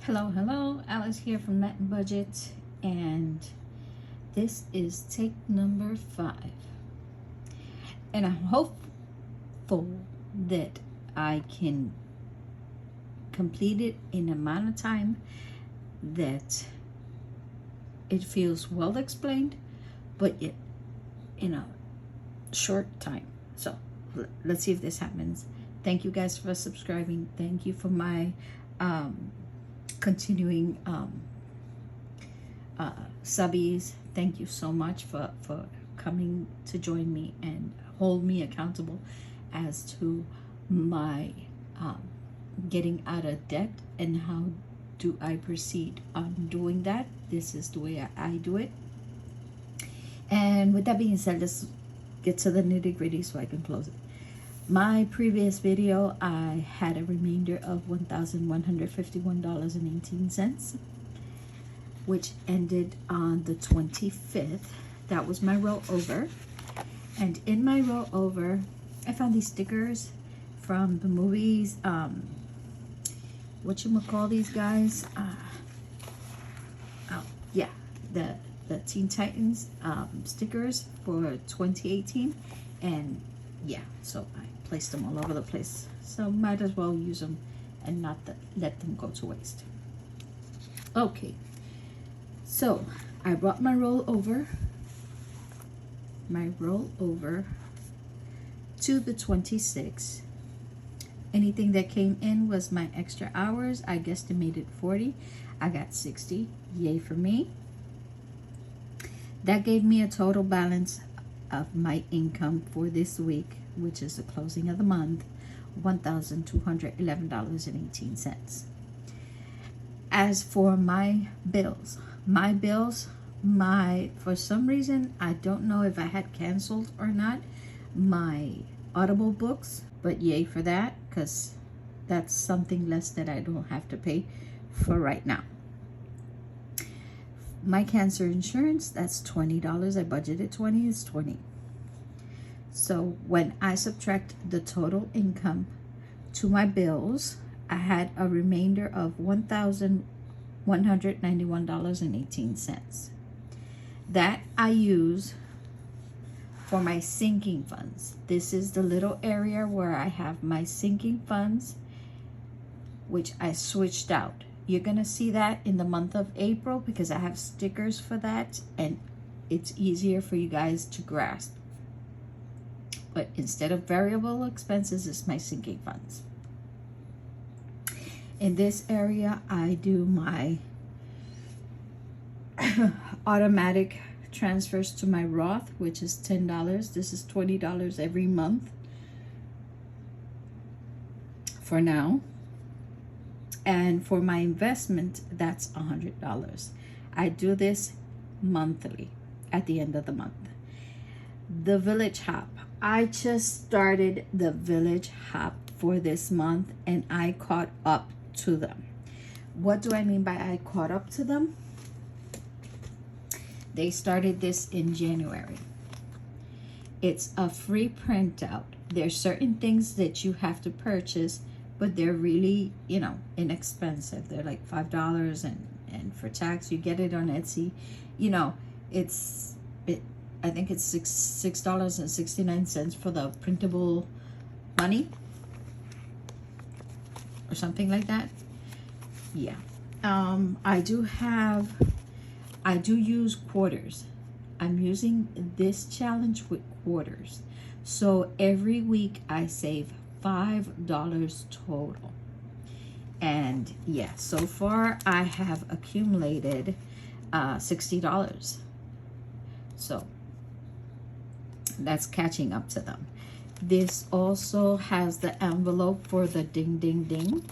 Hello, Alice here from ClosingBudget, and this is take number 5. And I'm hopeful that I can complete it in an amount of time that it feels well explained, but yet in a short time. So let's see if this happens. Thank you guys for subscribing. Thank you for my continuing subbies. Thank you so much for coming to join me and hold me accountable as to my getting out of debt and how do I proceed on doing that. This is the way I do it. And with that being said, let's get to the nitty-gritty so I can close it. My previous video, I had a remainder of $1,151.18, which ended on the 25th. That was my rollover. And in my rollover, I found these stickers from the movies. Whatchamacall these guys? The Teen Titans stickers for 2018. And yeah, so I placed them all over the place, so might as well use them and not let them go to waste. Okay, so I brought my rollover to the 26th. Anything that came in was my extra hours. I guesstimated 40. I got 60. Yay for me. That gave me a total balance of my income for this week, which is the closing of the month, $1,211.18. As for my bills, for some reason, I don't know if I had canceled or not, my Audible books, but yay for that, because that's something less that I don't have to pay for right now. My cancer insurance, that's $20. I budgeted 20, it's 20. So when I subtract the total income to my bills, I had a remainder of $1,191.18. That I use for my sinking funds. This is the little area where I have my sinking funds, which I switched out. You're gonna see that in the month of April because I have stickers for that and it's easier for you guys to grasp. But instead of variable expenses, it's my sinking funds. In this area, I do my automatic transfers to my Roth, which is $10. This is $20 every month for now. And for my investment, that's $100. I do this monthly at the end of the month. The Village Hop. I just started the Village Hop for this month and I caught up to them. What do I mean by I caught up to them? They started this in January. It's a free printout. There's certain things that you have to purchase, but they're really, inexpensive. They're like $5 and for tax, you get it on Etsy. I think it's $6.69 for the printable money or something like that. Yeah. I do use quarters. I'm using this challenge with quarters. So every week I save $5 total. And yeah, so far I have accumulated $60. So that's catching up to them. This also has the envelope for the ding ding ding.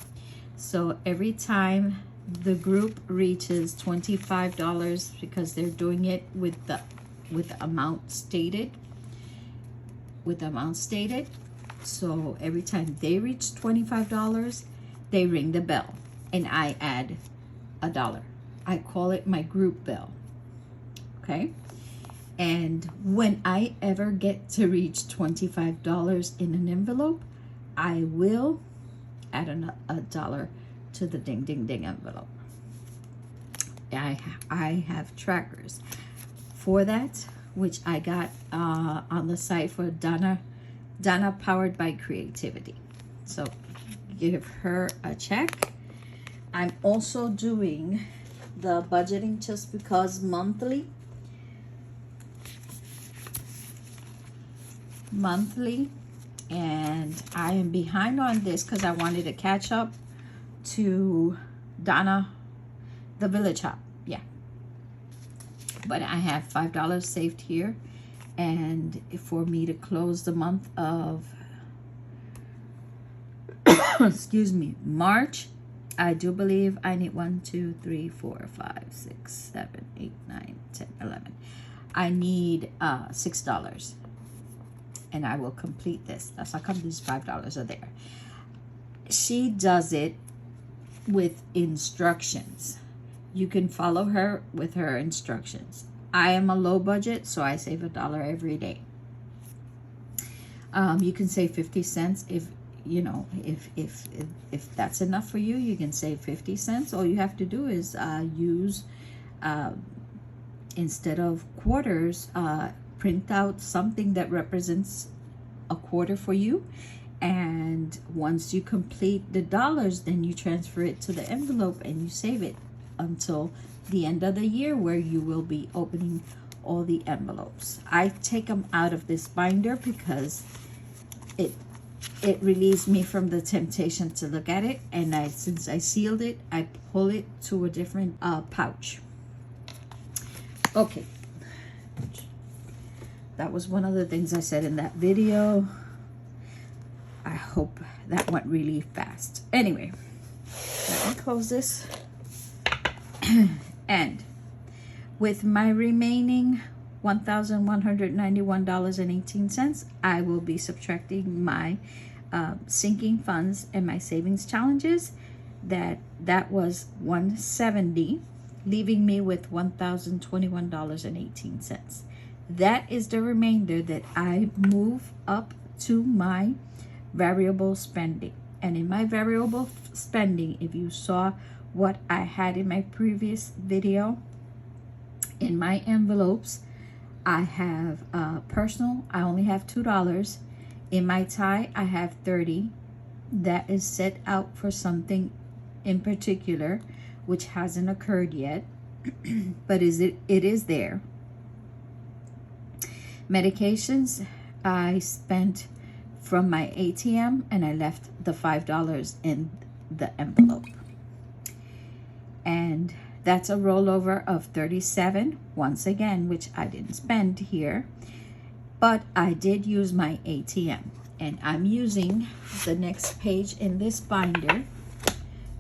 So every time the group reaches $25, because they're doing it with the amount stated, so every time they reach $25, they ring the bell and I add $1. I call it my group bell. Okay. And when I ever get to reach $25 in an envelope, I will add a dollar to the ding ding ding envelope. I have trackers for that, which I got on the site for Donna powered by creativity. So give her a check. I'm also doing the budgeting just because monthly, and I am behind on this because I wanted to catch up to Donna the Village Hop. Yeah, but I have $5 saved here, and for me to close the month of excuse me, March, I do believe I need 1, 2, 3, 4, 5, 6, 7, 8, 9, 10, 11. I need $6, and I will complete this. That's how come these $5 are there. She does it with instructions. You can follow her with her instructions. I am a low budget, so I save $1 every day. You can save 50 cents if you know, if that's enough for you. You can save 50 cents. All you have to do is use, instead of quarters, print out something that represents a quarter for you. And once you complete the dollars, then you transfer it to the envelope and you save it until the end of the year, where you will be opening all the envelopes. I take them out of this binder because it relieves me from the temptation to look at it, and since I sealed it, I pull it to a different pouch. Okay, that was one of the things I said in that video. I hope that went really fast. Anyway, let me close this. And with my remaining $1,191.18, I will be subtracting my sinking funds and my savings challenges. That was $170, leaving me with $1,021.18. That is the remainder that I move up to my variable spending. And in my variable spending, if you saw what I had in my previous video, in my envelopes, I have personal, I only have $2. In my tie, I have 30. That is set out for something in particular, which hasn't occurred yet, but it is there. Medications, I spent from my ATM, and I left the $5 in the envelope. And that's a rollover of 37, once again, which I didn't spend here, but I did use my ATM. And I'm using the next page in this binder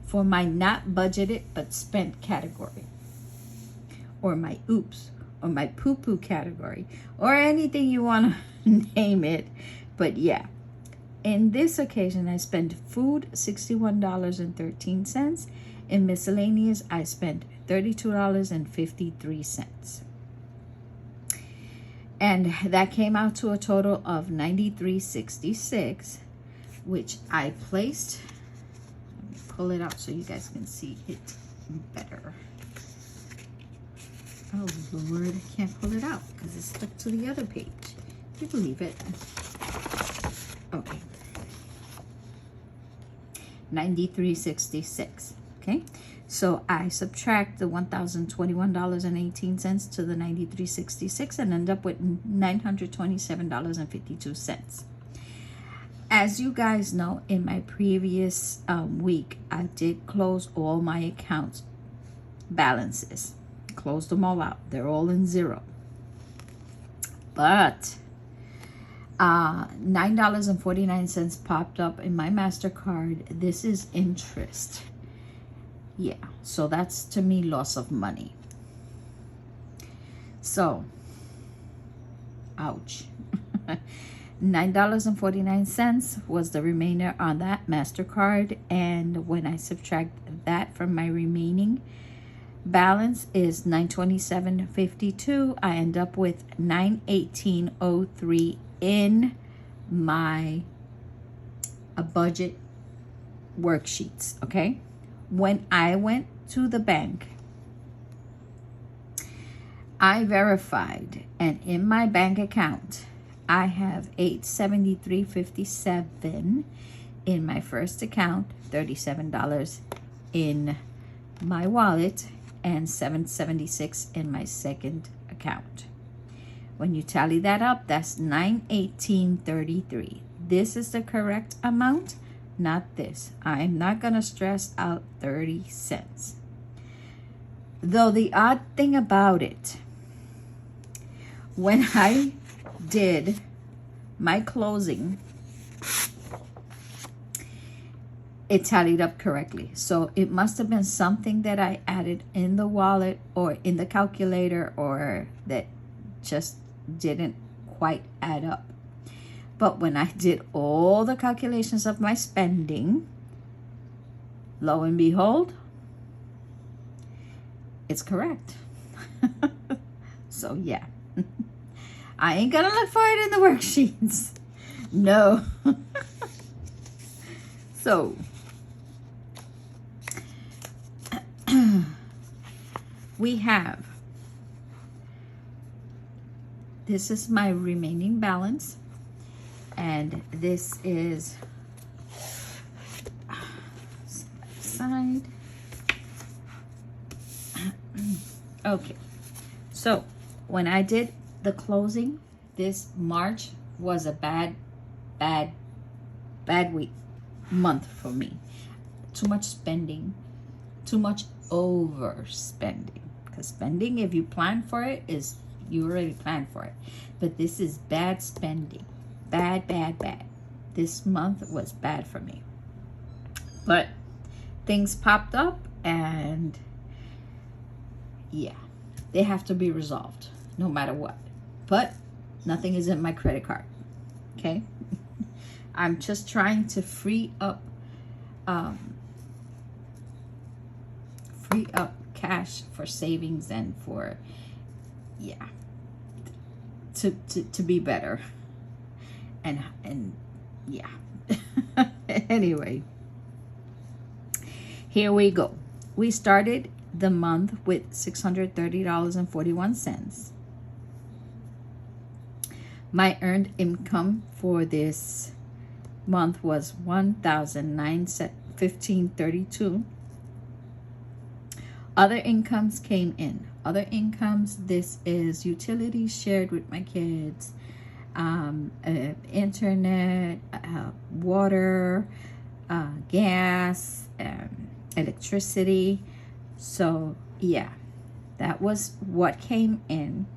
for my not budgeted but spent category, or my oops, or my poo-poo category, or anything you want to name it. But yeah, in this occasion, I spent food $61.13. In miscellaneous, I spent $32.53. And that came out to a total of $93.66, which I placed. Let me pull it out so you guys can see it better. Oh Lord, I can't pull it out because it's stuck to the other page. Can you believe it? Okay. $93.66. Okay, so I subtract the $1,021.18 to the $93.66 and end up with $927.52. As you guys know, in my previous week, I did close all my accounts balances. Closed them all out. They're all in zero. But $9.49 popped up in my MasterCard. This is interest. Yeah, so that's to me loss of money. So, ouch. $9.49 was the remainder on that MasterCard, and when I subtract that from my remaining balance is $927.52, I end up with $918.03 in my a budget worksheets, okay? When I went to the bank, I verified, and in my bank account, I have $873.57 in my first account, $37 in my wallet, and $776 in my second account. When you tally that up, that's $918.33. This is the correct amount, not this. I'm not gonna stress out 30 cents. Though the odd thing about it, when I did my closing, it tallied up correctly. So it must have been something that I added in the wallet or in the calculator, or that just didn't quite add up. But when I did all the calculations of my spending, lo and behold, it's correct. So yeah, I ain't gonna look for it in the worksheets. No. So we have, this is my remaining balance, and this is side. Okay, so when I did the closing, this March was a bad month for me. Too much spending, too much overspending. Because spending, if you plan for it, is you already planned for it. But this is bad spending. Bad. This month was bad for me. But things popped up, and yeah, they have to be resolved no matter what. But nothing is in my credit card. Okay? I'm just trying to free up cash for savings and for, yeah, to be better. And yeah. Anyway, here we go. We started the month with $630.41. My earned income for this month was $1,915.32. Other incomes came in. Other incomes, this is utilities shared with my kids, internet, water, gas, electricity. So yeah, that was what came in.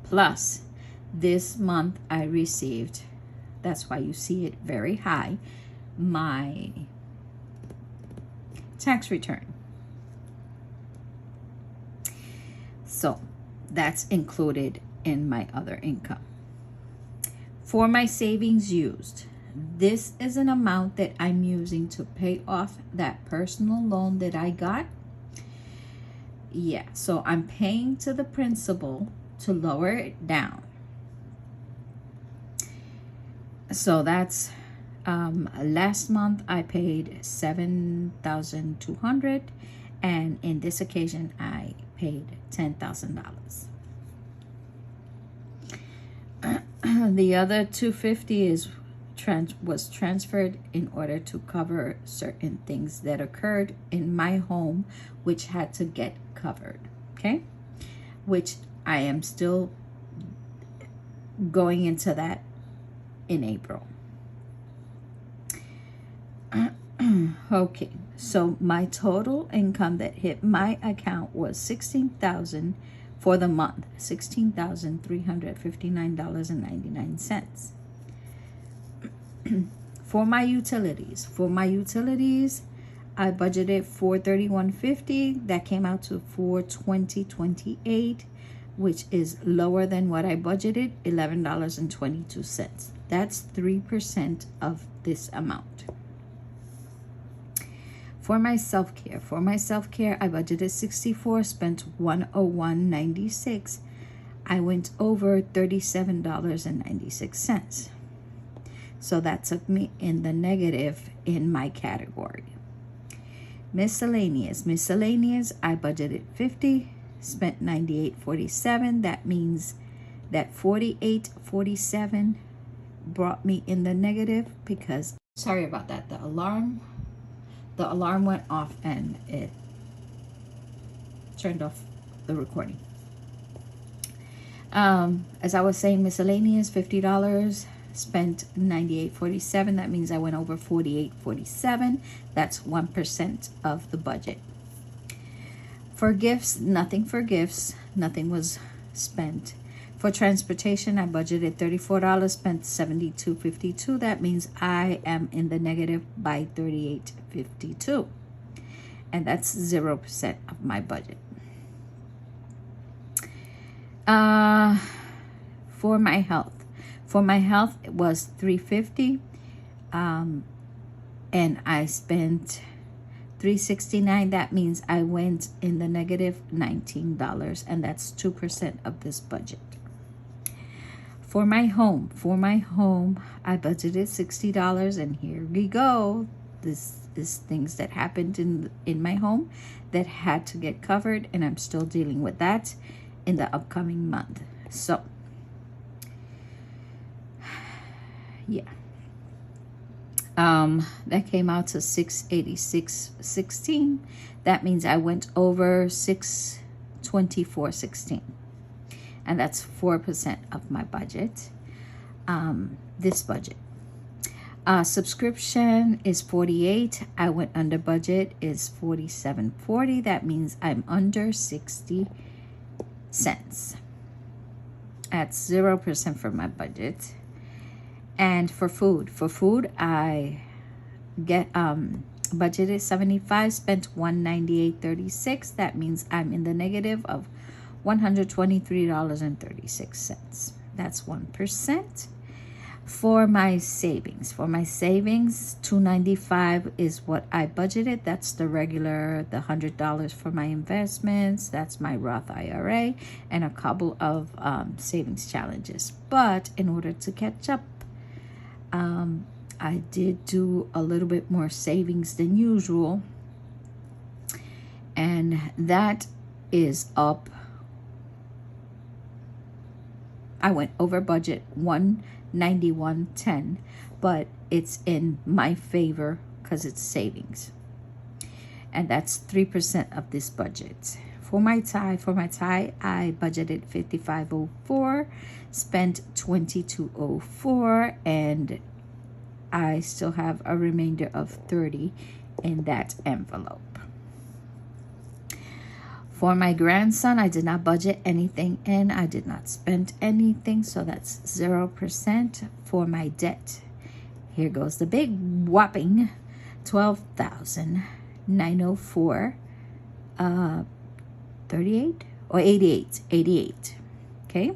Plus, this month I received, that's why you see it very high, my tax return. So that's included in my other income. For my savings used, this is an amount that I'm using to pay off that personal loan that I got. Yeah, so I'm paying to the principal to lower it down. So that's last month I paid $7,200, and in this occasion I paid $10,000. The other $250 was transferred in order to cover certain things that occurred in my home which had to get covered, okay? Which I am still going into that in April. Okay, so my total income that hit my account was $16,000 for the month, $16,359.99. For my utilities, I budgeted $431.50. That came out to $420.28, which is lower than what I budgeted, $11.22. That's 3% of this amount. For my self-care, I budgeted $64, spent $101.96. I went over $37.96. So that took me in the negative in my category. Miscellaneous. I budgeted 50, spent 98.47. That means that 48.47 brought me in the negative because, sorry about that, the alarm went off and it turned off the recording. As I was saying, miscellaneous, $50, spent 98.47. That means I went over 48.47. That's 1% of the budget. For gifts, nothing for gifts. Nothing was spent. For transportation, I budgeted $34, spent $72.52. That means I am in the negative by $38.52. And that's 0% of my budget. For my health. It was $350, and I spent $369. That means I went in the negative $19, and that's 2% of this budget. For my home, I budgeted $60, and here we go. This is things that happened in my home that had to get covered, and I'm still dealing with that in the upcoming month. So yeah, that came out to $686.16. That means I went over $624.16, and that's 4% of my budget. This budget. Subscription is $48. I went under budget is $47.40. That means I'm under 60 cents. That's 0% for my budget. And for food, I get budgeted $75, spent $198.36. That means I'm in the negative of $123.36. That's 1%. For my savings, $295 is what I budgeted. That's the regular, the $100 for my investments. That's my Roth IRA and a couple of savings challenges. But in order to catch up, I did do a little bit more savings than usual, and that is up. I went over budget $191.10, but it's in my favor because it's savings, and that's 3% of this budget. For my tie, I budgeted $55.04, spent $22.04, and I still have a remainder of $30 in that envelope. For my grandson, I did not budget anything in. I did not spend anything, so that's 0%. For my debt, here goes the big whopping $12,904. 38 or 88. Okay,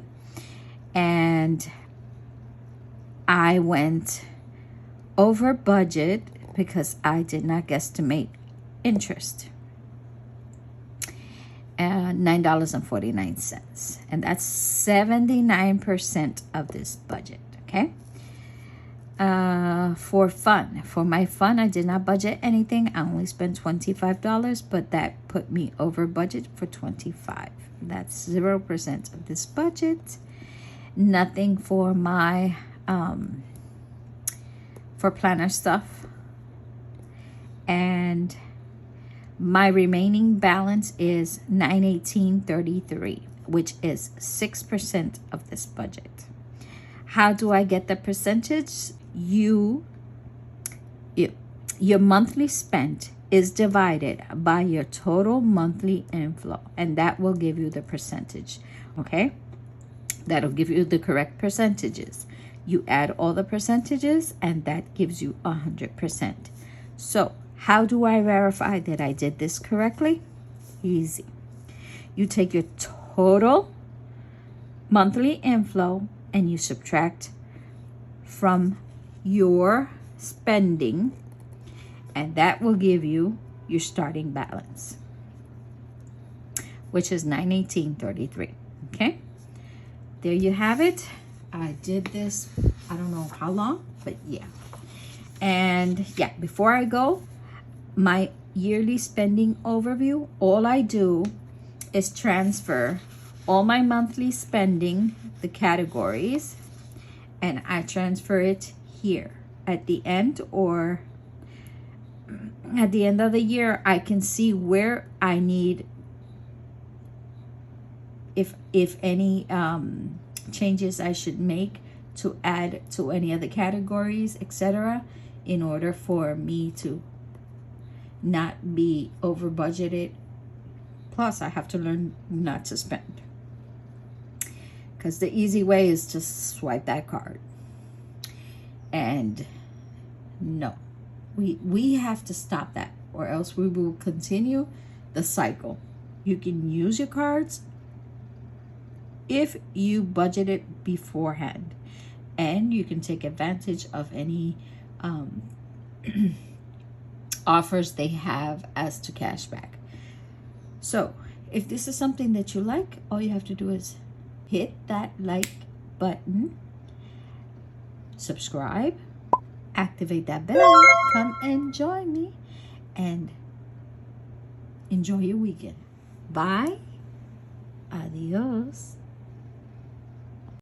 and I went over budget because I did not guesstimate interest. $9.49, and that's 79% of this budget. Okay. For my fun, I did not budget anything. I only spent $25, but that put me over budget for $25. That's 0% of this budget. Nothing for my for planner stuff, and my remaining balance is $918.33, which is 6% of this budget. How do I get the percentage? Your monthly spent is divided by your total monthly inflow, and that will give you the percentage. Okay, that'll give you the correct percentages. You add all the percentages, and that gives you 100%. So how do I verify that I did this correctly? Easy. You take your total monthly inflow and you subtract from your spending, and that will give you your starting balance, which is $918.33. Okay, there you have it. I did this, I don't know how long, But yeah. And yeah, before I go, my yearly spending overview, all I do is transfer all my monthly spending, the categories, and I transfer it here at the end, or at the end of the year I can see where I need, if any changes I should make to add to any of the categories, etc., in order for me to not be over budgeted. Plus I have to learn not to spend, because the easy way is to swipe that card. And no, we have to stop that, or else we will continue the cycle. You can use your cards if you budget it beforehand, and you can take advantage of any offers they have as to cashback. So if this is something that you like, all you have to do is hit that like button, subscribe, activate that bell, come and join me, and enjoy your weekend. Bye. Adios.